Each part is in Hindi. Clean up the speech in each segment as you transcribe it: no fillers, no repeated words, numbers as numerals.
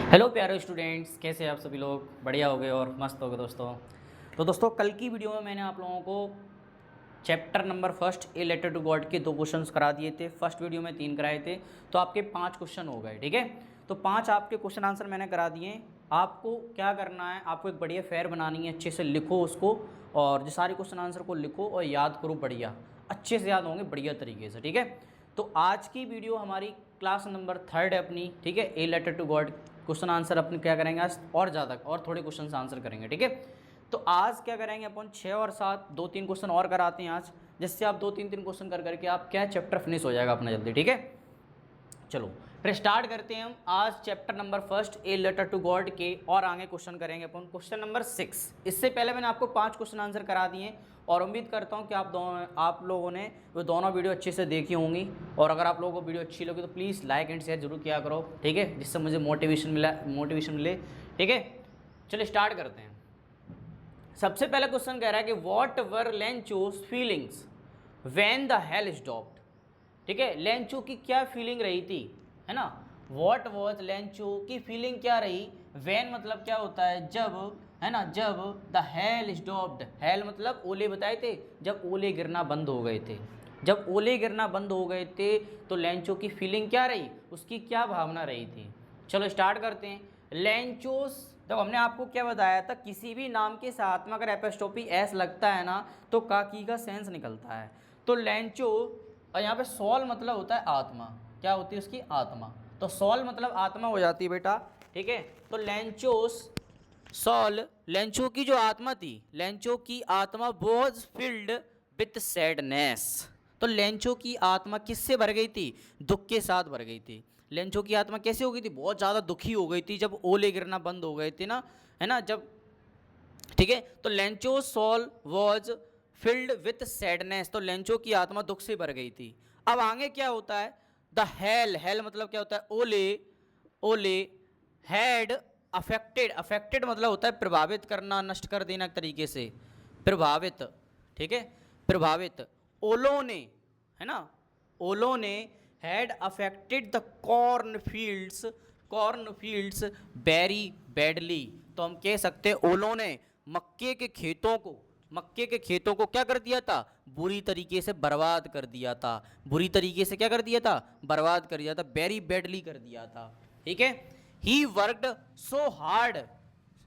हेलो प्यारे स्टूडेंट्स, कैसे हैं आप सभी लोग? बढ़िया हो गए और मस्त हो गए दोस्तों। तो दोस्तों, कल की वीडियो में मैंने आप लोगों को chapter number first a letter to God के 2 क्वेश्चंस करा दिए थे। फर्स्ट वीडियो में 3 कराए थे, तो आपके 5 क्वेश्चन हो गए। ठीक है, तो 5 आपके क्वेश्चन आंसर मैंने करा दिए। आपको क्या करना है, आपको एक बढ़िया फेयर बनानी है, अच्छे से लिखो उसको, और जो सारे क्वेश्चन आंसर को लिखो और याद करो, बढ़िया अच्छे से याद होंगे बढ़िया तरीके से। ठीक है, तो आज की वीडियो हमारी क्लास नंबर 3 है अपनी। ठीक है, a letter to God question answer अपन क्या करेंगे आज, और ज़्यादा और थोड़े क्वेश्चन आंसर करेंगे। ठीक है, तो आज क्या करेंगे अपन 6 और 7 2-3 क्वेश्चन और कराते हैं आज, जिससे आप 2-3 क्वेश्चन कर करके आप क्या चैप्टर फिनिश हो जाएगा अपना जल्दी। ठीक है, चलो फिर स्टार्ट करते हैं हम आज chapter number first a letter to God के, और आगे क्वेश्चन करेंगे अपन क्वेश्चन नंबर 6। इससे पहले मैंने आपको 5 क्वेश्चन आंसर करा दिए, और उम्मीद करता हूं कि आप लोगों ने वो दोनों वीडियो अच्छे से देखी होंगी। और अगर आप लोगों को वीडियो अच्छी लगी तो प्लीज़ लाइक एंड शेयर जरूर किया करो। ठीक है, जिससे मुझे मोटिवेशन मिले। ठीक है, चलिए स्टार्ट करते हैं। सबसे पहला क्वेश्चन कह रहा है कि what were Lencho's feelings when the hail stopped. ठीक है, लेंचो की क्या फीलिंग रही थी, है ना। व्हाट वाज लेंचो की फीलिंग क्या रही, व्हेन मतलब क्या होता है जब, है ना, जब द हेल स्टॉप्ड। हेल मतलब ओले बताए थे, जब ओले गिरना बंद हो गए थे। जब ओले गिरना बंद हो गए थे तो लेंचो की फीलिंग क्या रही, उसकी क्या भावना रही थी। चलो स्टार्ट करते हैं। लेंचोस, जब हमने आपको क्या बताया था, किसी भी नाम के साथ में अगर एपोस्ट्रोफी एस लगता है ना तो काकी का सेंस निकलता है। तो लेंचो, और यहाँ पे सोल मतलब होता है आत्मा, क्या होती है उसकी आत्मा, तो सोल मतलब आत्मा हो जाती है बेटा। ठीक है, तो लेंचोस सोल, लेंचो की जो आत्मा थी, लेंचो की आत्मा वॉज फिल्ड विथ सैडनेस। तो लेंचो की आत्मा किससे भर गई थी, दुख के साथ भर गई थी। लेंचो की आत्मा कैसे हो गई थी, बहुत ज़्यादा दुखी हो गई थी जब ओले गिरना बंद हो गए थे ना, है ना, जब। ठीक है, तो Lencho soul was filled with sadness, तो लेंचो की आत्मा दुख से भर गई थी। अब आगे क्या होता है, द हेल, हेल मतलब क्या होता है, ओले, ओले हैड अफेक्टेड, अफेक्टेड मतलब होता है प्रभावित करना, नष्ट कर देना एक तरीके से, प्रभावित। ठीक है, प्रभावित, ओलों ने, है ना, ओलों ने had affected the corn fields, corn fields very badly. तो हम कह सकते हैं ओलों ने मक्के के खेतों को, मक्के के खेतों को क्या कर दिया था, बुरी तरीके से बर्बाद कर दिया था। बुरी तरीके से क्या कर दिया था, बर्बाद कर दिया था, वेरी बैडली कर दिया था। ठीक है, he worked so hard,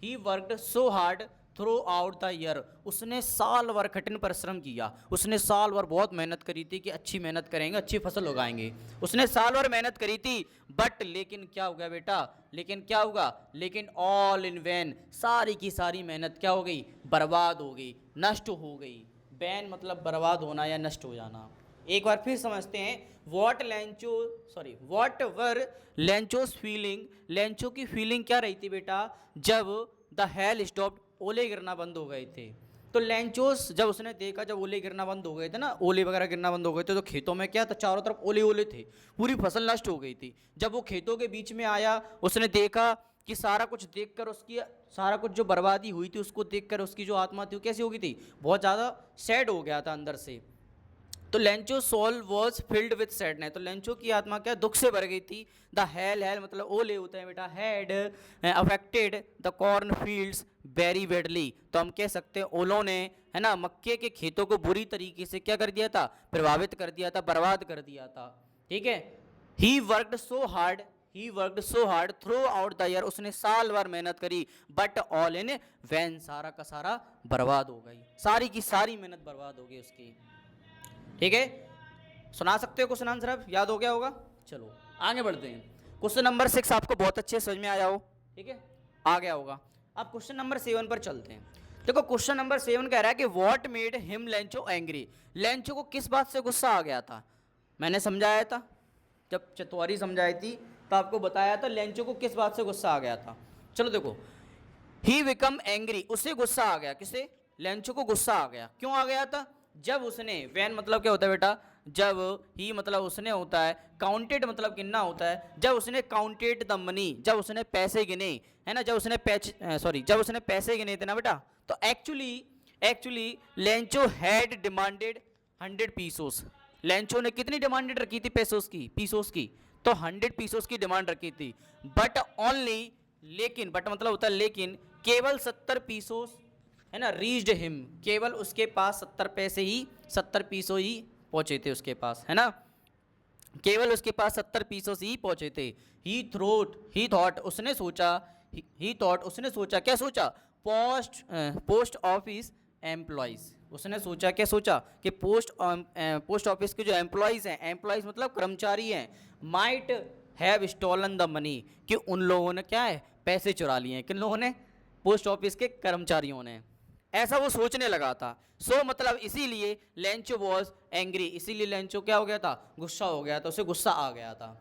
he worked so hard through out the year, उसने साल भर कठिन परिश्रम किया, उसने साल भर बहुत मेहनत करी थी कि अच्छी मेहनत करेंगे, अच्छी फसल उगाएंगे, उसने साल भर मेहनत करी थी। बट लेकिन क्या हो गया बेटा, लेकिन क्या होगा, लेकिन ऑल इन वैन, सारी की सारी मेहनत क्या हो गई, बर्बाद हो गई, नष्ट हो गई। वैन मतलब बर्बाद होना या नष्ट हो जाना। एक बार फिर समझते हैं, what Lencho, sorry what were Lencho's feeling, Lencho की फीलिंग क्या रही थी बेटा, जब द हेल स्टॉप्ड, ओले गिरना बंद हो गए थे। तो लेंचोस जब उसने देखा, जब ओले गिरना बंद हो गए थे ना, ओले वगैरह गिरना बंद हो गए थे, तो खेतों में क्या था, चारों तरफ ओले ओले थे, पूरी फसल नष्ट हो गई थी। जब वो खेतों के बीच में आया, उसने देखा कि सारा कुछ देखकर उसकी, सारा कुछ जो बर्बादी हुई थी उसको देखकर उसकी जो आत्मा थी वो कैसी हो गई थी, बहुत ज़्यादा सैड हो गया था अंदर से। तो Lencho soul was filled with sadness, तो लेंचो की आत्मा क्या दुख से भर गई थी। द हेल, हेल मतलब ओले होते हैं बेटा, had affected the corn fields very badly, तो हम कह सकते हैं ओलों ने, है ना, मक्के के खेतों को बुरी तरीके से क्या कर दिया था, प्रभावित कर दिया था, बर्बाद कर दिया था। ठीक है, he worked so hard, he worked so hard through out the year, उसने साल भर मेहनत करी, बट ऑल इन वैन, सारा का सारा बर्बाद हो गई, सारी की सारी मेहनत बर्बाद हो गई उसकी। ठीक है, सुना सकते हो क्वेश्चन आंसर, अब याद हो गया होगा। चलो आगे बढ़ते हैं। क्वेश्चन नंबर 6 आपको बहुत अच्छे समझ में आया हो, ठीक है, आ गया होगा। अब क्वेश्चन नंबर 7 पर चलते हैं। देखो क्वेश्चन नंबर 7 कह रहा है कि what made him Lencho angry, Lencho को किस बात से गुस्सा आ गया था। मैंने समझाया था, जब चतवारी समझाई थी तो आपको बताया था लेंचो को किस बात से गुस्सा आ गया था। चलो देखो, ही बिकम एंग्री, उसे गुस्सा आ गया, किसे, लेंचो को गुस्सा आ गया। क्यों आ गया था, जब उसने, वैन मतलब क्या होता है बेटा, जब, ही मतलब उसने होता है, काउंटेड मतलब गिनना होता है, जब उसने काउंटेड द मनी, जब उसने पैसे गिने, है ना, जब उसने जब उसने पैसे गिने थे ना बेटा, तो actually, actually Lencho had demanded 100 pesos, Lencho ने कितनी डिमांडेड रखी थी पैसोस की, पीसोस की, तो 100 पीसोस की डिमांड रखी थी। बट ओनली लेकिन बट मतलब होता है लेकिन, केवल 70 पीसों है ना रीच्ड हिम, केवल उसके पास 70 पैसे ही 70 पीसों ही पहुंचे थे उसके पास, है ना, केवल उसके पास 70 पीसों से ही पहुंचे थे। ही थॉट उसने सोचा, उसने सोचा, क्या सोचा, पोस्ट ऑफिस एम्प्लॉइज, उसने सोचा, क्या सोचा कि पोस्ट ऑफिस के जो एम्प्लॉइज हैं, एम्प्लॉइज मतलब कर्मचारी हैं, might have stolen the money, कि उन लोगों ने क्या है, पैसे चुरा लिए हैं, किन लोगों ने, पोस्ट ऑफिस के कर्मचारियों ने, ऐसा वो सोचने लगा था। सो मतलब इसीलिए लेंचो वॉज एंग्री, इसीलिए लेंचो क्या हो गया था, गुस्सा हो गया था, उसे गुस्सा आ गया था,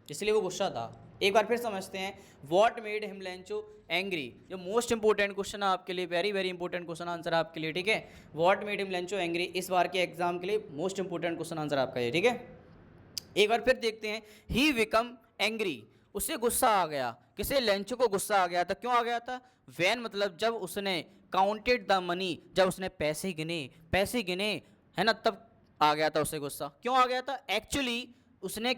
इसलिए वो गुस्सा था। एक बार फिर समझते हैं, what made him Lencho angry, जो मोस्ट इंपोर्टेंट क्वेश्चन है आपके लिए, very very important question answer है आपके लिए, ठीक है। What made him Lencho angry, इस बार के एग्जाम के लिए मोस्ट इंपोर्टेंट क्वेश्चन आंसर आपका ये, ठीक है। एक बार फिर देखते हैं, ही बिकम एंग्री, उसे गुस्सा आ गया, किसे, लेंचो को गुस्सा आ गया था, क्यों आ गया था, वैन मतलब जब उसने, काउंटेड द मनी, जब उसने पैसे गिने है ना, तब आ गया था उसे गुस्सा, क्यों आ गया था, एक्चुअली उसने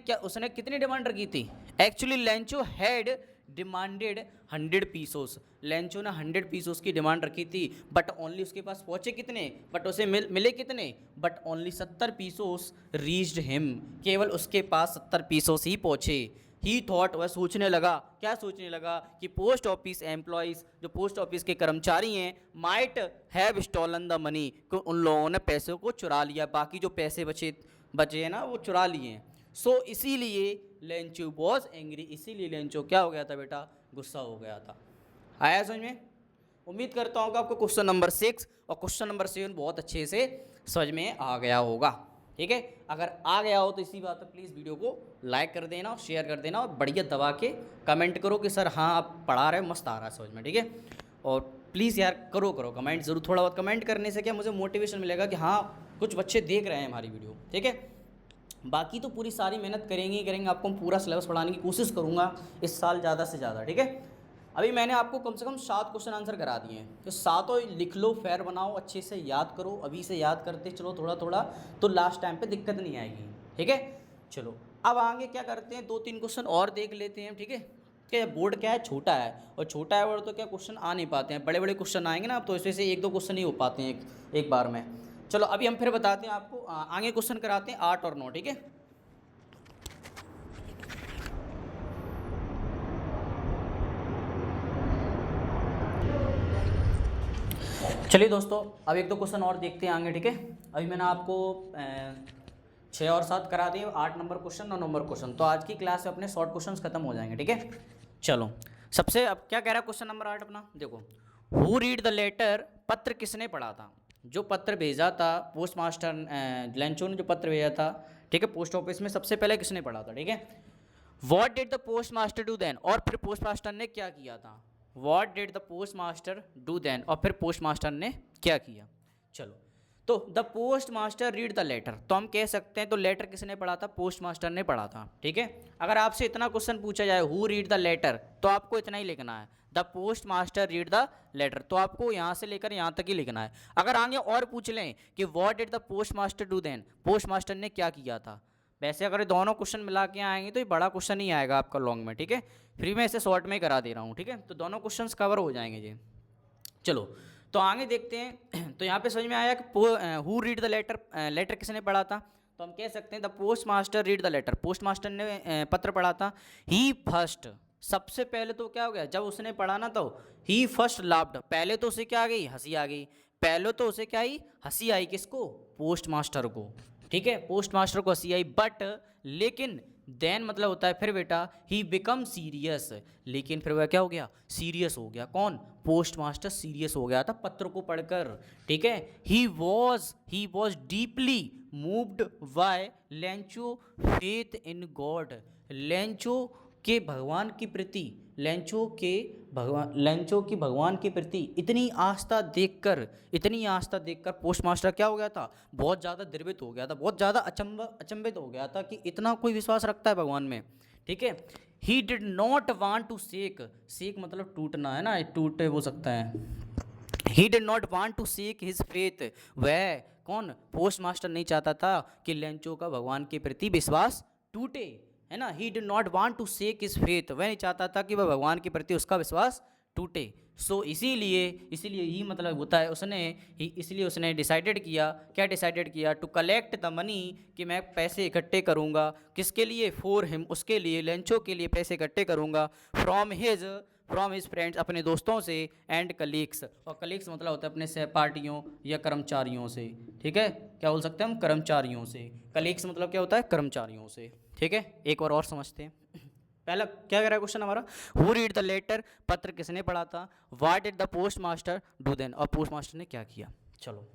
कितनी डिमांड रखी थी, actually Lencho had demanded 100 pesos, Lencho ने 100 पीसोस की डिमांड रखी थी, बट ओनली उसके पास पहुंचे कितने, बट उसे मिले कितने, but only 70 pesos reached him, केवल उसके पास 70 पीसोस ही पहुंचे। ही थॉट, वह सोचने लगा, क्या सोचने लगा, कि पोस्ट ऑफिस एम्प्लॉइज, जो पोस्ट ऑफिस के कर्मचारी हैं, might have stolen the money, को उन लोगों ने पैसों को चुरा लिया, बाकी जो पैसे बचे हैं ना वो चुरा लिए हैं। सो इसीलिए लेंचो वॉज एंग्री, इसीलिए लेंचो क्या हो गया था बेटा, गुस्सा हो गया था। आया समझ में? उम्मीद करता हूँ कि आपको क्वेश्चन नंबर 6 और क्वेश्चन नंबर 7 बहुत अच्छे से समझ में आ गया होगा, ठीक है। अगर आ गया हो तो इसी बात पर प्लीज़ वीडियो को लाइक कर देना और शेयर कर देना, और बढ़िया दबा के कमेंट करो कि सर हाँ आप पढ़ा रहे हो, मस्त आ रहा है समझ में, ठीक है। और प्लीज़ यार करो कमेंट ज़रूर, थोड़ा बहुत कमेंट करने से क्या मुझे मोटिवेशन मिलेगा कि हाँ कुछ बच्चे देख रहे हैं हमारी वीडियो, ठीक है। बाकी तो पूरी सारी मेहनत करेंगे, आपको पूरा सिलेबस पढ़ाने की कोशिश करूँगा इस साल ज़्यादा से ज़्यादा, ठीक है। अभी मैंने आपको कम से कम 7 क्वेश्चन आंसर करा दिए हैं, तो सातों लिख लो, फेयर बनाओ, अच्छे से याद करो, अभी से याद करते चलो थोड़ा थोड़ा, तो लास्ट टाइम पे दिक्कत नहीं आएगी, ठीक है। चलो अब आगे क्या करते हैं, 2-3 क्वेश्चन और देख लेते हैं, ठीक है। क्या बोर्ड क्या है, छोटा है, और छोटा है बोर्ड तो क्या क्वेश्चन आ नहीं पाते हैं, बड़े बड़े क्वेश्चन आएंगे ना, तो इसमें से 1-2 क्वेश्चन ही हो पाते हैं एक बार में। चलो अभी हम फिर बताते हैं आपको, आगे क्वेश्चन कराते हैं 8 और 9, ठीक है। चलिए दोस्तों अब 1-2 क्वेश्चन और देखते हैं आगे, ठीक है। अभी मैंने आपको 6 और 7 करा दिए, 8 नंबर क्वेश्चन, 9 नंबर क्वेश्चन, तो आज की क्लास में अपने शॉर्ट क्वेश्चंस खत्म हो जाएंगे, ठीक है। चलो सबसे अब क्या कह रहा है क्वेश्चन नंबर 8 अपना, देखो, हु रीड द लेटर, पत्र किसने पढ़ा था, जो पत्र भेजा था पोस्ट मास्टर लेंचो ने जो पत्र भेजा था, ठीक है, पोस्ट ऑफिस में, सबसे पहले किसने पढ़ा था, ठीक है। What did the postmaster do then, और फिर पोस्ट मास्टर ने क्या किया था, what did the postmaster do then, और फिर पोस्ट मास्टर ने क्या किया। चलो तो the postmaster read the letter, तो हम कह सकते हैं तो लेटर किसने पढ़ा था, पोस्ट मास्टर ने पढ़ा था, ठीक है। अगर आपसे इतना क्वेश्चन पूछा जाए हु रीड द लेटर, तो आपको इतना ही लिखना है, the postmaster read the letter, तो आपको यहाँ से लेकर यहाँ तक ही लिखना है। अगर आगे और पूछ लें कि what did the postmaster do then, post master ने क्या किया था, वैसे अगर दोनों क्वेश्चन मिला के आएंगे तो ये बड़ा क्वेश्चन ही आएगा आपका लॉन्ग में, ठीक है। फिर मैं इसे शॉर्ट में करा दे रहा हूँ, ठीक है, तो दोनों क्वेश्चंस कवर हो जाएंगे जी। चलो तो आगे देखते हैं, तो यहाँ पे समझ में आया कि who read the letter, letter किसने पढ़ा था, तो हम कह सकते हैं the postmaster read the letter, post master ने पत्र पढ़ा था। ही फर्स्ट, सबसे पहले तो क्या हो गया, जब उसने पढ़ा ना तो ही फर्स्ट लाफ्ड, पहले तो उसे क्या आ गई, हंसी आ गई, पहले तो उसे क्या आई, हंसी आई, किसको, पोस्ट मास्टर को, ठीक है, पोस्ट मास्टर को हंसी आई, बट लेकिन देन मतलब होता है फिर बेटा, ही बिकम सीरियस, लेकिन फिर वह क्या हो गया, सीरियस हो गया, कौन, पोस्ट मास्टर सीरियस हो गया था पत्र को पढ़कर, ठीक है। He was deeply moved by Lencho faith in God, Lencho के भगवान की प्रति, लेंचो की भगवान के प्रति इतनी आस्था देखकर पोस्ट मास्टर क्या हो गया था, बहुत ज़्यादा द्रवित हो गया था, बहुत ज़्यादा अचंभित हो गया था कि इतना कोई विश्वास रखता है भगवान में, ठीक है। He did not want to shake मतलब टूटना है ना, टूटे हो सकता है। He did not want to shake his faith, वह कौन, पोस्ट मास्टर नहीं चाहता था कि लेंचो का भगवान के प्रति विश्वास टूटे, है ना, he did not want to shake his faith, वह नहीं चाहता था कि वह भगवान के प्रति उसका विश्वास टूटे। सो इसीलिए ही मतलब होता है इसलिए उसने डिसाइडेड किया, क्या डिसाइडेड किया, टू कलेक्ट द मनी, कि मैं पैसे इकट्ठे करूँगा, किसके लिए, फॉर हिम, उसके लिए, लेंचो के लिए पैसे इकट्ठे करूँगा, फ्रॉम हिज फ्रेंड्स, अपने दोस्तों से, एंड कलीग्स, और कलीग्स मतलब होता है अपने सहपाठियों या कर्मचारियों से, ठीक है, क्या बोल सकते हैं हम, कर्मचारियों से। कलीग्स मतलब क्या होता है, कर्मचारियों से, ठीक है। एक और समझते हैं। पहला क्या कह रहा है क्वेश्चन हमारा, हु रीड द लेटर, पत्र किसने पढ़ा था, what did the postmaster do then, और पोस्ट मास्टर ने क्या किया। चलो,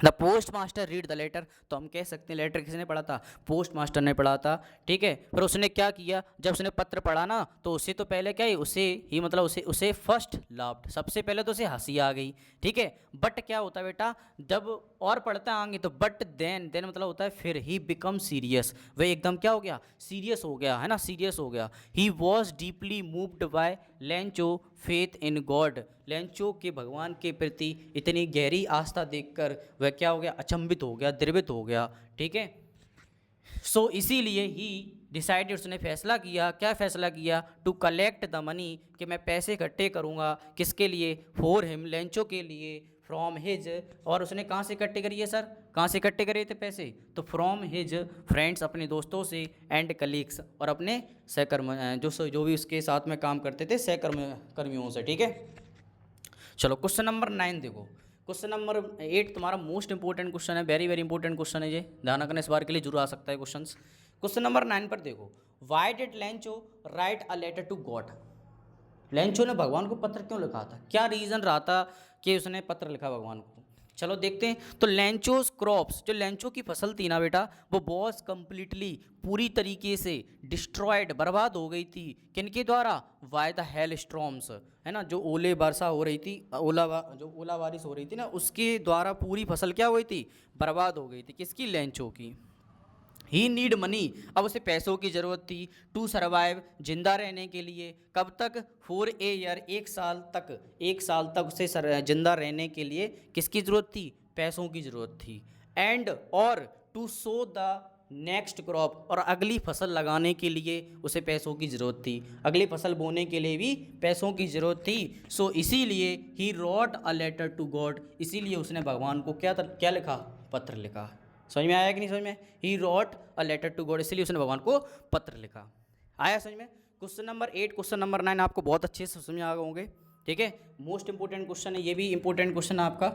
the postmaster read the letter, तो हम कह सकते हैं लेटर किसने पढ़ा था, पोस्ट मास्टर ने पढ़ा था, ठीक है। पर उसने क्या किया, जब उसने पत्र पढ़ा ना, तो उससे तो पहले क्या है, उसे फर्स्ट लाफ्ड, सबसे पहले तो उसे हंसी आ गई, ठीक है। बट क्या होता है बेटा, जब और पढ़ते आएंगे तो बट देन मतलब होता है फिर, ही बिकम सीरियस, वह एकदम क्या हो गया, सीरियस हो गया, है ना, सीरियस हो गया। He was deeply moved by Lencho faith in God, Lencho के भगवान के प्रति इतनी गहरी आस्था देखकर वह क्या हो गया, अचंभित हो गया, द्रवित हो गया, ठीक है। सो इसीलिए ही डिसाइडेड, उसने फैसला किया, क्या फैसला किया, टू कलेक्ट द मनी, कि मैं पैसे इकट्ठे करूँगा, किसके लिए, फॉर हिम, लेंचो के लिए, फ्रॉम हिज, और उसने कहाँ से इकट्ठे करी है सर, कहाँ से इकट्ठे करे थे पैसे, तो फ्रॉम हिज फ्रेंड्स, अपने दोस्तों से, एंड कलीग्स, और अपने सहकर्म जो भी उसके साथ में काम करते थे कर्मियों से, ठीक है। चलो क्वेश्चन नंबर 9 देखो, क्वेश्चन नंबर 8 तुम्हारा मोस्ट इंपॉर्टेंट क्वेश्चन है, वेरी वेरी इंपॉर्टेंट क्वेश्चन है ये, ध्यान रखना, इस बार के लिए जरूर आ सकता है क्वेश्चन। क्वेश्चन नंबर 9 पर देखो, why did Lencho write a letter to God, लेंचो ने भगवान को पत्र क्यों लिखा था, क्या रीज़न रहा था कि उसने पत्र लिखा भगवान को। चलो देखते हैं। तो लेंचोज क्रॉप्स, जो लेंचो की फसल थी ना बेटा, वो वॉज कंप्लीटली, पूरी तरीके से डिस्ट्रॉयड, बर्बाद हो गई थी, किनके द्वारा, बाय द हेल स्टॉर्म्स, है ना, जो ओले वर्षा हो रही थी, ओला बारिश हो रही थी ना, उसके द्वारा पूरी फसल क्या हुई थी, बर्बाद हो गई थी, किसकी, लेंचो की। ही नीड मनी, अब उसे पैसों की ज़रूरत थी, टू सर्वाइव, जिंदा रहने के लिए, कब तक, फॉर ए ईयर, एक साल तक उसे जिंदा रहने के लिए किसकी ज़रूरत थी, पैसों की ज़रूरत थी, एंड और to sow the next crop, और अगली फसल लगाने के लिए उसे पैसों की ज़रूरत थी, अगली फसल बोने के लिए भी पैसों की ज़रूरत थी। सो इसीलिए he wrote a letter to God, इसीलिए उसने भगवान को क्या लिखा, पत्र लिखा। समझ में आया कि नहीं समझ में, he wrote a letter to God, इसलिए उसने भगवान को पत्र लिखा। आया समझ में। क्वेश्चन नंबर 8 क्वेश्चन नंबर 9 आपको बहुत अच्छे से समझ में आ गए होंगे, ठीक है। मोस्ट इंपॉर्टेंट क्वेश्चन है, ये भी इंपॉर्टेंट क्वेश्चन आपका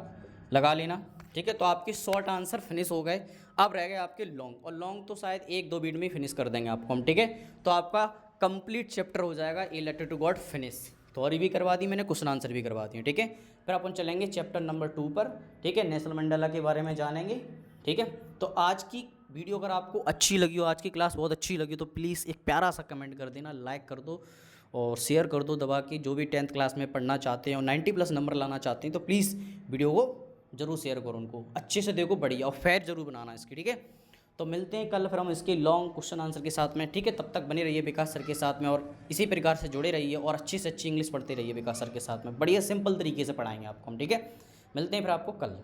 लगा लेना, ठीक है। तो आपके शॉर्ट आंसर फिनिश हो गए, अब रह गए आपके लॉन्ग, और लॉन्ग तो शायद 1-2 वीडियो में फिनिश कर देंगे आपको हम, ठीक है। तो आपका कंप्लीट चैप्टर हो जाएगा a letter to God finish, theory भी करवा दी मैंने, क्वेश्चन आंसर भी करवा दिए, ठीक है। फिर अपन चलेंगे चैप्टर नंबर 2 पर, ठीक है, नेल्सन मंडेला के बारे में जानेंगे, ठीक है। तो आज की वीडियो अगर आपको अच्छी लगी हो, आज की क्लास बहुत अच्छी लगी, तो प्लीज़ एक प्यारा सा कमेंट कर देना, लाइक कर दो और शेयर कर दो दबा के, जो भी 10th क्लास में पढ़ना चाहते हैं और 90+ नंबर लाना चाहते हैं, तो प्लीज़ वीडियो को जरूर शेयर करो, उनको अच्छे से देखो, बढ़िया, और फेयर जरूर बनाना इसकी, ठीक है। तो मिलते हैं कल फिर हम इसके लॉन्ग क्वेश्चन आंसर के साथ में, ठीक है। तब तक बने रहिए विकास सर के साथ में, और इसी प्रकार से जुड़े रहिए और अच्छी से अच्छी इंग्लिश पढ़ते रहिए विकास सर के साथ में, बढ़िया सिंपल तरीके से पढ़ाएंगे आपको हम, ठीक है। मिलते हैं फिर आपको कल।